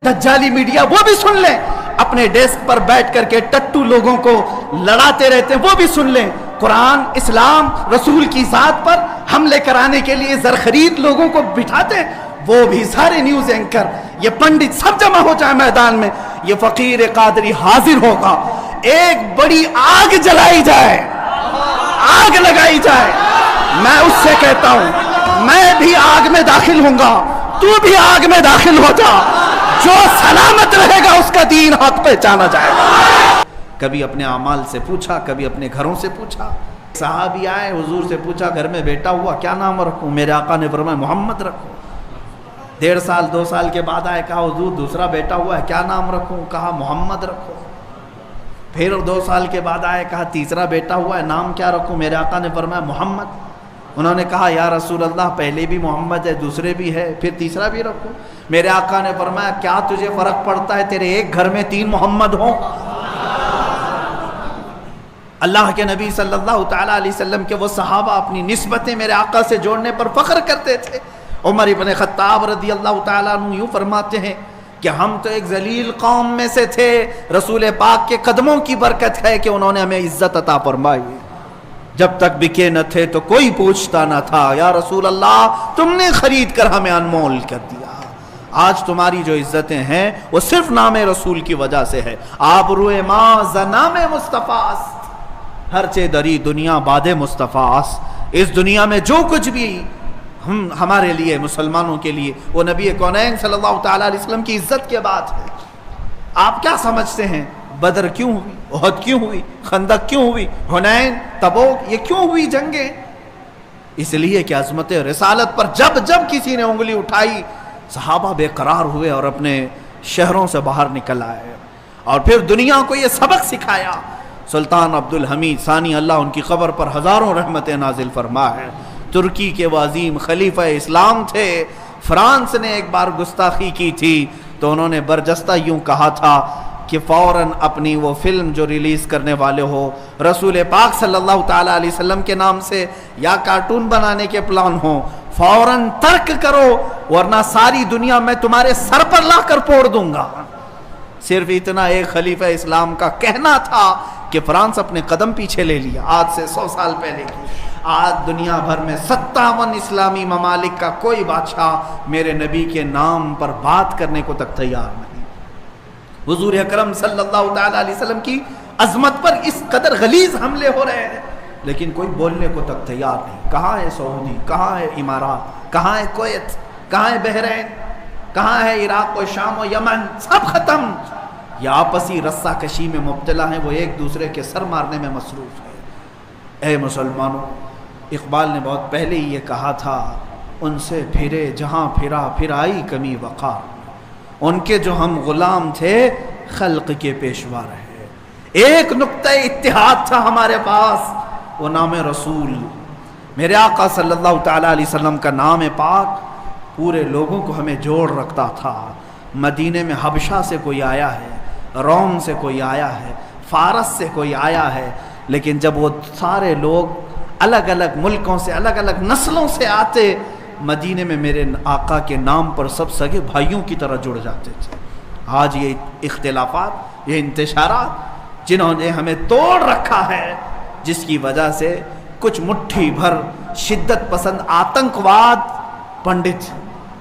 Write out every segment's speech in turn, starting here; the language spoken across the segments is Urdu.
دجالی میڈیا وہ بھی سن لیں، اپنے ڈیسک پر بیٹھ کر کے ٹٹو لوگوں کو لڑاتے رہتے ہیں وہ بھی سن لیں، قرآن، اسلام، رسول کی ذات پر حملے کرانے کے لیے زرخرید لوگوں کو بٹھاتے ہیں، وہ بھی سارے نیوز اینکر، یہ پنڈت سب جمع ہو جائے میدان میں، یہ فقیر قادری حاضر ہوگا، ایک بڑی آگ جلائی جائے، آگ لگائی جائے، میں اس سے کہتا ہوں میں بھی آگ میں داخل ہوں گا، تو بھی آگ میں داخل ہو جا، جو سلامت رہے گا اس کا دین حق پہچانا جائے گا۔ کبھی اپنے اعمال سے پوچھا، کبھی اپنے گھروں سے پوچھا، صحابی آئے حضور سے پوچھا گھر میں بیٹا ہوا کیا نام رکھوں؟ میرے آقا نے فرمایا محمد رکھو۔ 1.5 سال 2 سال کے بعد آئے، کہا حضور دوسرا بیٹا ہوا ہے کیا نام رکھوں؟ کہا محمد رکھو۔ پھر 2 سال کے بعد آئے، کہا تیسرا بیٹا ہوا ہے نام کیا رکھوں؟ میرے آقا نے فرمایا محمد۔ انہوں نے کہا یا رسول اللہ پہلے بھی محمد ہے دوسرے بھی ہے پھر تیسرا بھی رکھوں؟ میرے آقا نے فرمایا کیا تجھے فرق پڑتا ہے تیرے ایک گھر میں 3 محمد ہوں؟ اللہ کے نبی صلی اللہ تعالیٰ علیہ وسلم کے وہ صحابہ اپنی نسبتیں میرے آقا سے جوڑنے پر فخر کرتے تھے۔ عمر ابن خطاب رضی اللہ تعالیٰ عنہ یوں فرماتے ہیں کہ ہم تو ایک ذلیل قوم میں سے تھے، رسول پاک کے قدموں کی برکت ہے کہ انہوں نے ہمیں عزت عطا فرمائی، جب تک بکے نہ تھے تو کوئی پوچھتا نہ تھا، یا رسول اللہ تم نے خرید کر ہمیں انمول کر دیا، آج تمہاری جو عزتیں ہیں وہ صرف نام رسول کی وجہ سے ہے، آبروئے ماں زنام مصطفیٰ است، ہر چے دری دنیا باد مصطفیٰ است، اس دنیا میں جو کچھ بھی ہمارے لیے مسلمانوں کے لیے وہ نبی کونین صلی اللہ تعالیٰ علیہ وسلم کی عزت کے بات ہے۔ آپ کیا سمجھتے ہیں بدر کیوں ہوئی، احد کیوں ہوئی، خندق کیوں ہوئی، حنین، تبوک، یہ کیوں ہوئی جنگیں؟ اس لیے کہ عظمت رسالت پر جب جب کسی نے انگلی اٹھائی صحابہ بے قرار ہوئے اور اپنے شہروں سے باہر نکل آئے، اور پھر دنیا کو یہ سبق سکھایا۔ سلطان عبدالحمید ثانی اللہ ان کی قبر پر ہزاروں رحمتیں نازل فرمائے، ترکی کے وہ عظیم خلیفہ اسلام تھے، فرانس نے ایک بار گستاخی کی تھی تو انہوں نے برجستہ یوں کہا تھا کہ فوراً اپنی وہ فلم جو ریلیز کرنے والے ہو رسول پاک صلی اللہ تعالیٰ علیہ وسلم کے نام سے یا کارٹون بنانے کے پلان ہوں فوراً ترک کرو ورنہ ساری دنیا میں تمہارے سر پر لا کر پھوڑ دوں گا۔ صرف اتنا ایک خلیفہ اسلام کا کہنا تھا کہ فرانس اپنے قدم پیچھے لے لیا، آج سے 100 سال پہلے کی۔ آج دنیا بھر میں 57 اسلامی ممالک کا کوئی بادشاہ میرے نبی کے نام پر بات کرنے کو تک تیار نہیں۔ حضور اکرم صلی اللہ تعالیٰ علیہ وسلم کی عظمت پر اس قدر غلیظ حملے ہو رہے ہیں لیکن کوئی بولنے کو تک تیار نہیں۔ کہاں ہے سعودی، کہاں ہے امارات، کہاں ہے کویت، کہاں ہے بحرین، کہاں ہے عراق و شام و یمن، سب ختم۔ یہ آپسی رسہ کشی میں مبتلا ہیں، وہ ایک دوسرے کے سر مارنے میں مصروف ہے۔ اے مسلمانوں، اقبال نے بہت پہلے ہی یہ کہا تھا، ان سے پھرے جہاں پھرا پھر آئی کمی وقار، ان کے جو ہم غلام تھے خلق کے پیشوا رہے۔ ایک نقطہ اتحاد تھا ہمارے پاس، وہ نام رسول، میرے آقا صلی اللہ تعالیٰ علیہ وسلم کا نام پاک پورے لوگوں کو ہمیں جوڑ رکھتا تھا۔ مدینے میں حبشہ سے کوئی آیا ہے، روم سے کوئی آیا ہے، فارس سے کوئی آیا ہے، لیکن جب وہ سارے لوگ الگ الگ ملکوں سے الگ الگ نسلوں سے آتے مدینے میں میرے آقا کے نام پر سب سگے بھائیوں کی طرح جڑ جاتے تھے۔ آج یہ اختلافات، یہ انتشارات جنہوں نے ہمیں توڑ رکھا ہے، جس کی وجہ سے کچھ مٹھی بھر شدت پسند آتنکواد پنڈت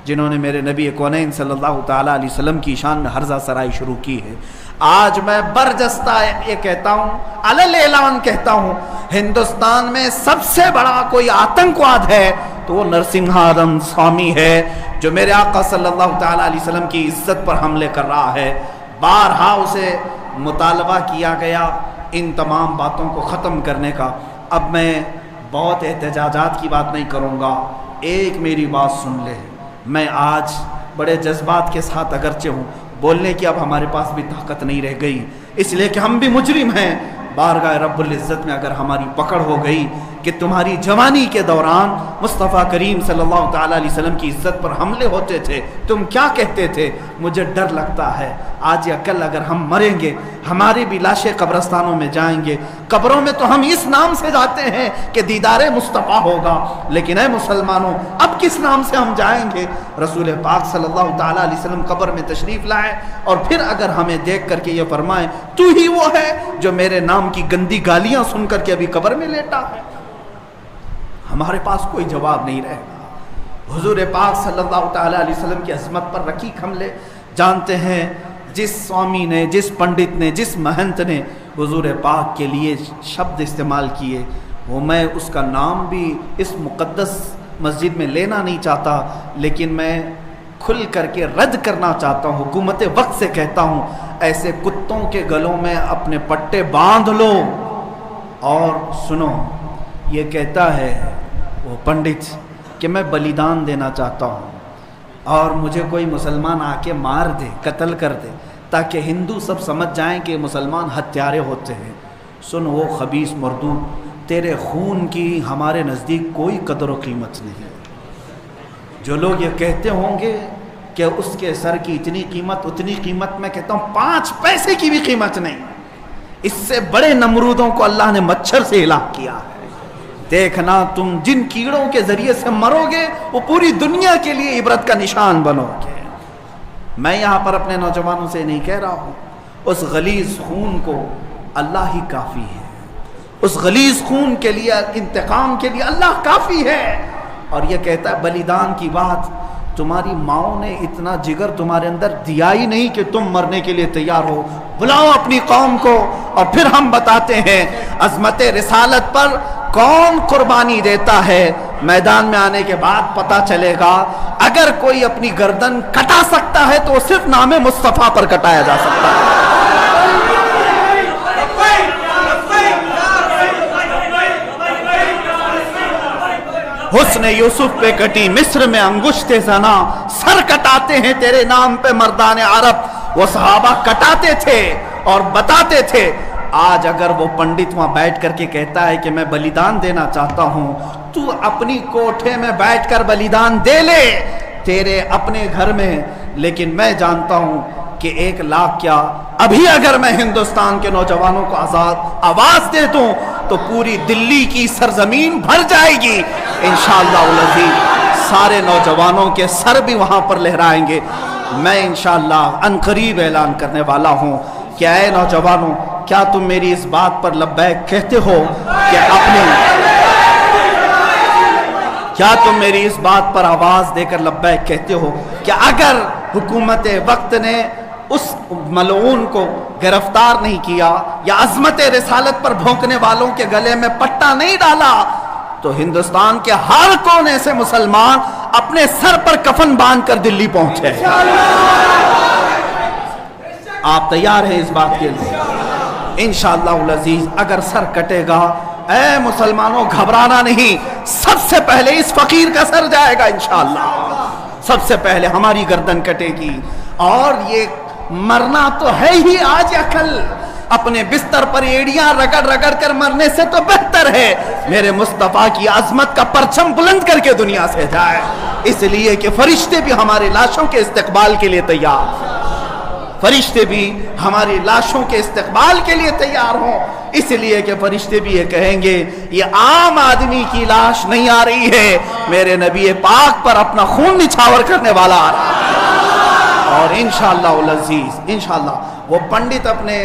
جنہوں نے میرے نبی کونین صلی اللہ تعالیٰ علیہ وسلم کی شان میں ہرزہ سرائی شروع کی ہے۔ آج میں برجستہ یہ کہتا ہوں، علل اعلان کہتا ہوں، ہندوستان میں سب سے بڑا کوئی آتنکواد ہے تو وہ نرسنگھارم سوامی ہے، جو میرے آقا صلی اللہ تعالیٰ علیہ وسلم کی عزت پر حملے کر رہا ہے۔ بارہا اسے مطالبہ کیا گیا ان تمام باتوں کو ختم کرنے کا۔ اب میں بہت احتجاجات کی بات نہیں کروں گا، ایک میری بات سن لے۔ میں آج بڑے جذبات کے ساتھ اگرچہ ہوں، بولنے کی اب ہمارے پاس بھی طاقت نہیں رہ گئی، اس لیے کہ ہم بھی مجرم ہیں۔ بارگاہ رب العزت میں اگر ہماری پکڑ ہو گئی کہ تمہاری جوانی کے دوران مصطفیٰ کریم صلی اللہ تعالیٰ علیہ وسلم کی عزت پر حملے ہوتے تھے، تم کیا کہتے تھے؟ مجھے ڈر لگتا ہے آج یا کل اگر ہم مریں گے، ہماری بھی لاشیں قبرستانوں میں جائیں گے، قبروں میں تو ہم اس نام سے جاتے ہیں کہ دیدار مصطفیٰ ہوگا، لیکن اے مسلمانوں اب کس نام سے ہم جائیں گے؟ رسول پاک صلی اللہ تعالیٰ علیہ وسلم قبر میں تشریف لائے اور پھر اگر ہمیں دیکھ کر کے یہ فرمائیں تو ہی وہ ہے جو میرے نام کی گندی گالیاں سن کر کے ابھی قبر میں لیٹا ہے، ہمارے پاس کوئی جواب نہیں رہے گا۔ حضور پاک صلی اللہ تعالیٰ علیہ وسلم کی عظمت پر رقیق حملے، جانتے ہیں جس سوامی نے، جس پنڈت نے، جس مہنت نے حضور پاک کے لیے شبد استعمال کیے، وہ میں اس کا نام بھی اس مقدس مسجد میں لینا نہیں چاہتا، لیکن میں کھل کر کے رد کرنا چاہتا ہوں، حکومت وقت سے کہتا ہوں ایسے کتوں کے گلوں میں اپنے پٹے باندھ لو۔ اور سنو، یہ کہتا ہے وہ پنڈت کہ میں بلیدان دینا چاہتا ہوں اور مجھے کوئی مسلمان آ کے مار دے، قتل کر دے، تاکہ ہندو سب سمجھ جائیں کہ مسلمان ہتھیارے ہوتے ہیں۔ سن وہ خبیث مردود، تیرے خون کی ہمارے نزدیک کوئی قدر و قیمت نہیں۔ جو لوگ یہ کہتے ہوں گے کہ اس کے سر کی اتنی قیمت، اتنی قیمت، میں کہتا ہوں 5 پیسے کی بھی قیمت نہیں۔ اس سے بڑے نمرودوں کو اللہ نے مچھر سے ہلاک کیا ہے۔ دیکھنا تم جن کیڑوں کے ذریعے سے مرو گے وہ پوری دنیا کے لیے عبرت کا نشان بنو گے۔ میں یہاں پر اپنے نوجوانوں سے نہیں کہہ رہا ہوں، اس غلیظ خون کو اللہ ہی کافی ہے، اس غلیظ خون کے لیے، انتقام کے لیے اللہ کافی ہے۔ اور یہ کہتا ہے بلیدان کی بات، تمہاری ماؤں نے اتنا جگر تمہارے اندر دیا ہی نہیں کہ تم مرنے کے لیے تیار ہو۔ بلاؤ اپنی قوم کو اور پھر ہم بتاتے ہیں عظمت رسالت پر کون قربانی دیتا ہے۔ میدان میں آنے کے بعد پتہ چلے گا، اگر کوئی اپنی گردن کٹا سکتا ہے تو وہ صرف نام مصطفیٰ پر کٹایا جا سکتا ہے۔ حسن یوسف پہ کٹی مصر میں انگشت زنا، سر کٹاتے ہیں تیرے نام پہ مردان عرب۔ وہ صحابہ کٹاتے تھے اور بتاتے تھے۔ آج اگر وہ پنڈت وہاں بیٹھ کر کے کہتا ہے کہ میں بلیدان دینا چاہتا ہوں، تو اپنی کوٹھے میں بیٹھ کر بلیدان دے لے، تیرے اپنے گھر میں، لیکن میں جانتا ہوں کہ 1 لاکھ کیا، ابھی اگر میں ہندوستان کے نوجوانوں کو آواز دے دوں تو پوری دلی کی سرزمین بھر جائے گی انشاءاللہ العزیز۔ سارے نوجوانوں کے سر بھی وہاں پر لہرائیں گے۔ میں انشاءاللہ عنقریب اعلان کرنے والا ہوں کہ اے نوجوانوں، کیا تم میری اس بات پر لبیک کہتے ہو کہ کیا تم میری اس بات پر آواز دے کر لبیک کہتے ہو کہ اگر حکومت وقت نے اس ملعون کو گرفتار نہیں کیا یا عظمت رسالت پر بھونکنے والوں کے گلے میں پٹا نہیں ڈالا تو ہندوستان کے ہر کونے سے مسلمان اپنے سر پر کفن باندھ کر دلی پہنچے؟ آپ تیار ہیں اس بات کے لیے؟ انشاءاللہ العزیز اگر سر کٹے گا، اے مسلمانوں گھبرانا نہیں، سب سے پہلے اس فقیر کا سر جائے گا انشاءاللہ، سب سے پہلے ہماری گردن کٹے گی۔ اور یہ مرنا تو ہے ہی آج یا کل، اپنے بستر پر ایڑیاں رگڑ رگڑ کر مرنے سے تو بہتر ہے میرے مصطفیٰ کی عظمت کا پرچم بلند کر کے دنیا سے جائے، اس لیے کہ فرشتے بھی ہمارے لاشوں کے استقبال کے لیے تیار، فرشتے بھی ہماری لاشوں کے استقبال کے لیے تیار ہوں، اس لیے کہ فرشتے بھی یہ کہیں گے یہ عام آدمی کی لاش نہیں آ رہی ہے، میرے نبی پاک پر اپنا خون نچھاور کرنے والا آ رہا ہے۔ اور انشاءاللہ العزیز انشاءاللہ وہ پنڈت اپنے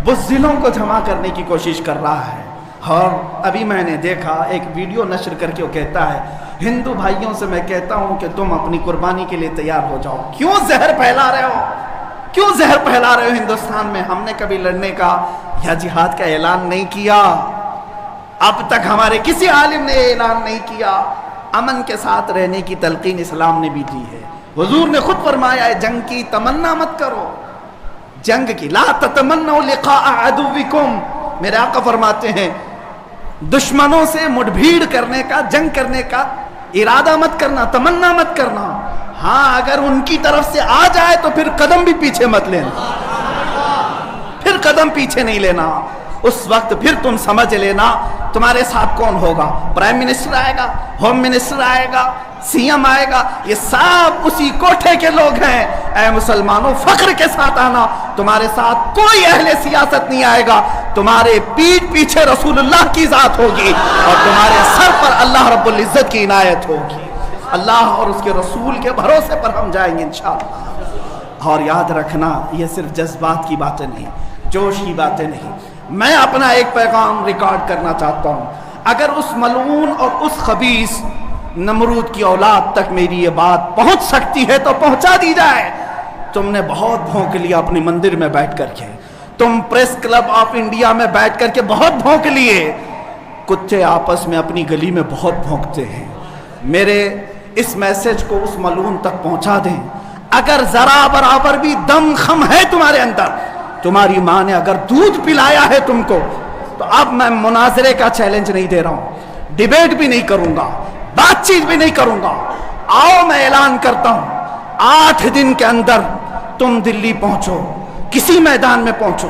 بزدلوں کو جمع کرنے کی کوشش کر رہا ہے۔ اور ابھی میں نے دیکھا ایک ویڈیو نشر کر کے وہ کہتا ہے ہندو بھائیوں سے میں کہتا ہوں کہ تم اپنی قربانی کے لیے تیار ہو جاؤ، کیوں زہر پھیلا رہے ہو، کیوں زہر پھیلا رہے ہو ہندوستان میں؟ ہم نے کبھی لڑنے کا یا جہاد کا اعلان نہیں کیا، اب تک ہمارے کسی عالم نے اعلان نہیں کیا۔ امن کے ساتھ رہنے کی تلقین اسلام نے بھی دی ہے، حضور نے خود فرمایا ہے جنگ کی تمنا مت کرو، جنگ کی لا تتمنوا لقاء عدوکم، میرے آقا فرماتے ہیں دشمنوں سے مٹبھیڑ کرنے کا، جنگ کرنے کا ارادہ مت کرنا، تمنا مت کرنا، ہاں اگر ان کی طرف سے آ جائے تو پھر قدم بھی پیچھے مت لینا، پھر قدم پیچھے نہیں لینا۔ اس وقت پھر تم سمجھ لینا تمہارے ساتھ کون ہوگا. پرائم منسٹر آئے گا, ہوم منسٹر آئے گا, سی ایم آئے گا, یہ سب اسی کوٹھے کے لوگ ہیں. اے مسلمانوں, فخر کے ساتھ آنا, تمہارے ساتھ کوئی اہل سیاست نہیں آئے گا. تمہارے پیٹھ پیچھے رسول اللہ کی ذات ہوگی اور تمہارے سر پر اللہ رب العزت کی عنایت ہوگی. اللہ اور اس کے رسول کے بھروسے پر ہم جائیں گے انشاءاللہ. اور یاد رکھنا, یہ صرف جذبات کی باتیں نہیں, جوش کی باتیں نہیں. میں اپنا ایک پیغام ریکارڈ کرنا چاہتا ہوں. اگر اس ملعون اور اس خبیث نمرود کی اولاد تک میری یہ بات پہنچ سکتی ہے تو پہنچا دی جائے. تم نے بہت بھونک لیا اپنی مندر میں بیٹھ کر کے, تم پریس کلب آف انڈیا میں بیٹھ کر کے بہت بھونک لیے. کتے آپس میں اپنی گلی میں بہت بھونکتے ہیں. میرے اس میسج کو اس ملعون تک پہنچا دیں. اگر ذرا برابر بھی دم خم ہے تمہارے اندر, تمہاری ماں نے اگر دودھ پلایا ہے تم کو, تو اب میں مناظرے کا چیلنج نہیں دے رہا ہوں, ڈیبیٹ بھی نہیں کروں گا, بات چیت بھی نہیں کروں گا. آؤ میں اعلان کرتا ہوں, 8 دن کے اندر تم دلی پہنچو, کسی میدان میں پہنچو,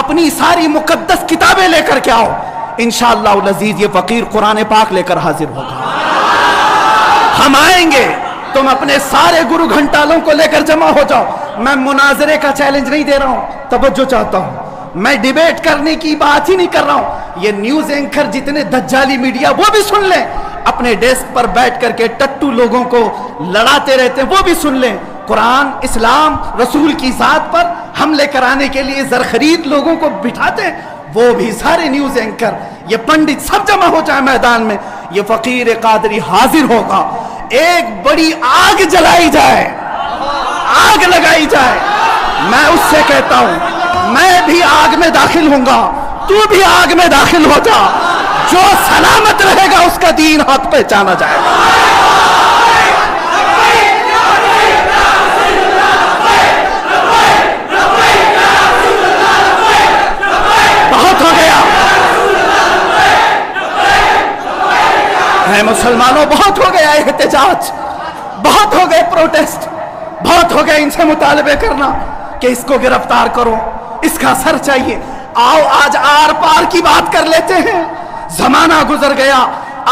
اپنی ساری مقدس کتابیں لے کر کے آؤ. انشاءاللہ العزیز یہ فقیر قرآن پاک لے کر حاضر ہوگا. ہم آئیں گے, تم اپنے سارے گرو گھنٹالوں کو لے کر جمع ہو جاؤ. میں مناظرے کا چیلنج نہیں دے رہا ہوں, توجہ چاہتا ہوں. میں ڈیبیٹ کرنے کی بات ہی نہیں کر رہا ہوں. یہ نیوز اینکر جتنے دجالی میڈیا وہ بھی سن لیں, اپنے ڈیسک پر بیٹھ کر کے ٹٹو لوگوں کو لڑاتے رہتے ہیں وہ بھی سن لیں. قرآن, اسلام, رسول کی ذات پر حملے کرانے کے لیے زرخرید لوگوں کو بٹھاتے ہیں, وہ بھی سارے نیوز اینکر, یہ پنڈت سب جمع ہو جائے میدان میں. یہ فقیر قادری حاضر ہوگا. ایک بڑی آگ جلائی جائے, آگ لگائی جائے. میں اس سے کہتا ہوں, میں بھی آگ میں داخل ہوں گا, تو بھی آگ میں داخل ہو جا. جو سلامت رہے گا اس کا دین حق پہچانا جائے گا. بہت ہو گیا ہے مسلمانوں, بہت ہو گیا احتجاج, بہت ہو گئے پروٹیسٹ, بہت ہو گئے ان سے مطالبے کرنا کہ اس کو گرفتار کرو, اس کا سر چاہیے. آؤ آج آر پار کی بات کر لیتے ہیں. زمانہ گزر گیا,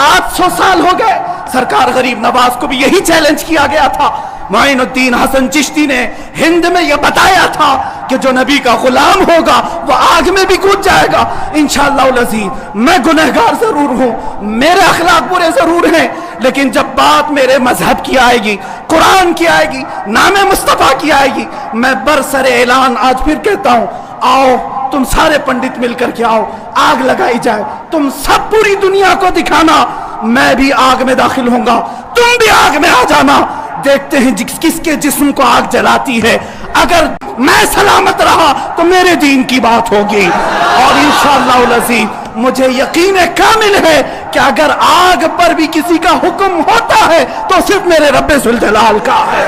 800 سال ہو گئے. سرکار غریب نواز کو بھی یہی چیلنج کیا گیا تھا. معین الدین حسن چشتی نے ہند میں یہ بتایا تھا کہ جو نبی کا غلام ہوگا وہ آگ میں بھی کود جائے گا. انشاءاللہ العزیز میں گنہگار ضرور ہوں, میرے اخلاق برے ضرور ہیں, لیکن جب بات میرے مذہب کی آئے گی, قرآن کی آئے گی, نام مصطفیٰ کی آئے گی, میں برسر اعلان آج پھر کہتا ہوں, آؤ تم سارے پنڈت مل کر کے آؤ, آگ لگائی جائے. تم سب پوری دنیا کو دکھانا میں بھی آگ میں داخل ہوں گا, تم بھی آگ میں آ جانا. دیکھتے ہیں کس کے جسم کو آگ جلاتی ہے. اگر میں سلامت رہا تو میرے دین کی بات ہوگی, اور انشاءاللہ العزیز مجھے یقین کامل ہے کہ اگر آگ پر بھی کسی کا حکم ہوتا ہے تو صرف میرے رب ذوالجلال کا ہے,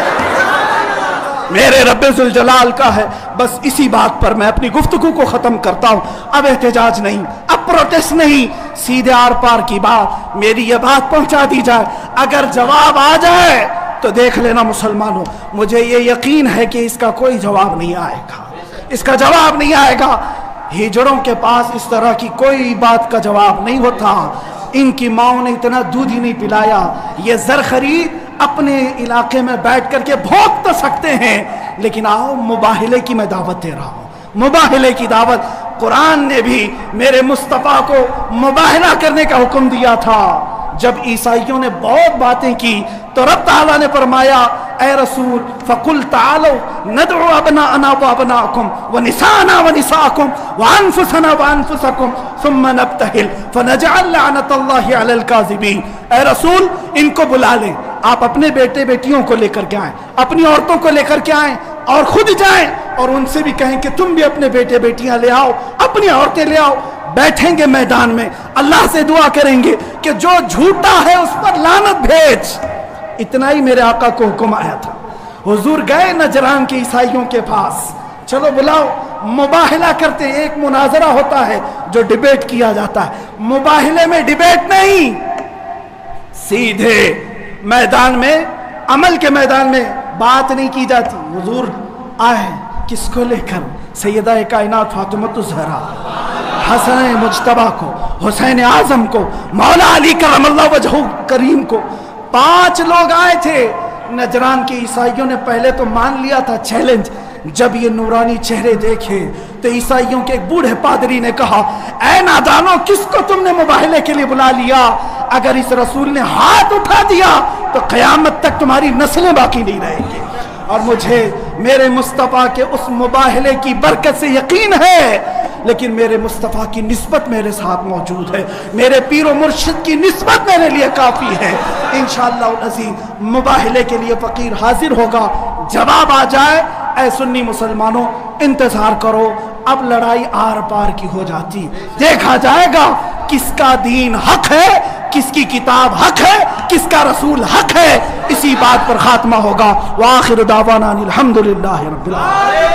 میرے رب ذوالجلال کا ہے. بس اسی بات پر میں اپنی گفتگو کو ختم کرتا ہوں. اب احتجاج نہیں, اب پروٹیسٹ نہیں, سیدھے آر پار کی بات, میری یہ بات پہنچا دی جائے. اگر جواب آ جائے تو دیکھ لینا مسلمانوں, مجھے یہ یقین ہے کہ اس کا کوئی جواب نہیں آئے گا, اس کا جواب نہیں آئے گا. ہجڑوں کے پاس اس طرح کی کوئی بات کا جواب نہیں ہوتا. ان کی ماؤں نے اتنا دودھ ہی نہیں پلایا. یہ زرخرید اپنے علاقے میں بیٹھ کر کے بھونک تو سکتے ہیں, لیکن آؤ مباہلے کی میں دعوت دے رہا ہوں, مباہلے کی دعوت. قرآن نے بھی میرے مصطفیٰ کو مباہلہ کرنے کا حکم دیا تھا. جب عیسائیوں نے بہت باتیں کی تو رب تعالیٰ نے فرمایا, اے رسول فقل تعالوا ندعو ابناءنا وابناءکم ونساءنا ونساءکم وانفسنا وانفسکم ثم نبتہل فنجعل لعنت اللہ علی الکاذبین. اے رسول ان کو بلا لیں, آپ اپنے بیٹے بیٹیوں کو لے کر کے آئیں, اپنی عورتوں کو لے کر کے آئیں, اور خود جائیں اور ان سے بھی کہیں کہ تم بھی اپنے بیٹے بیٹیاں لے آؤ, اپنی عورتیں لے آؤ. بیٹھیں گے میدان میں, اللہ سے دعا کریں گے کہ جو جھوٹا ہے اس پر لعنت بھیج. اتنا ہی میرے آقا کو حکم آیا تھا. حضور گئے نجران کے عیسائیوں کے پاس, چلو بلاؤ, مباہلہ کرتے. ایک مناظرہ ہوتا ہے جو ڈیبیٹ کیا جاتا ہے, مباہلے میں ڈیبیٹ نہیں, سیدھے میدان میں, عمل کے میدان میں بات نہیں کی جاتی. حضور آئے کس کو لے کر؟ سیدہ کائنات فاطمہ الزہرا حسن مجتبہ کو، حسین اعظم کو، مولا علی کرم اللہ وجہہ کریم کو، 5 لوگ آئے تھے۔ نجران کے عیسائیوں نے پہلے تو مان لیا تھا چیلنج، جب یہ نورانی چہرے دیکھے تو عیسائیوں کے ایک بوڑھے پادری نے کہا، اے نادانو، کس کو تم نے مباہلے کے لیے بلا لیا؟ اگر اس رسول نے ہاتھ اٹھا دیا تو قیامت تک تمہاری نسلیں باقی نہیں رہیں گی۔ اور مجھے میرے مصطفیٰ کے اس مباہلے کی برکت سے یقین ہے، لیکن میرے مصطفیٰ کی نسبت میرے ساتھ موجود ہے، میرے پیر و مرشد کی نسبت میرے لیے کافی ہے۔ انشاءاللہ العزیز مباہلے کے لیے فقیر حاضر ہوگا، جواب آ جائے۔ اے سنی مسلمانوں، انتظار کرو، اب لڑائی آر پار کی ہو جاتی، دیکھا جائے گا کس کا دین حق ہے، کس کی کتاب حق ہے، کس کا رسول حق ہے۔ اسی بات پر خاتمہ ہوگا۔ وآخر دعوانا الحمدللہ رب العالمین۔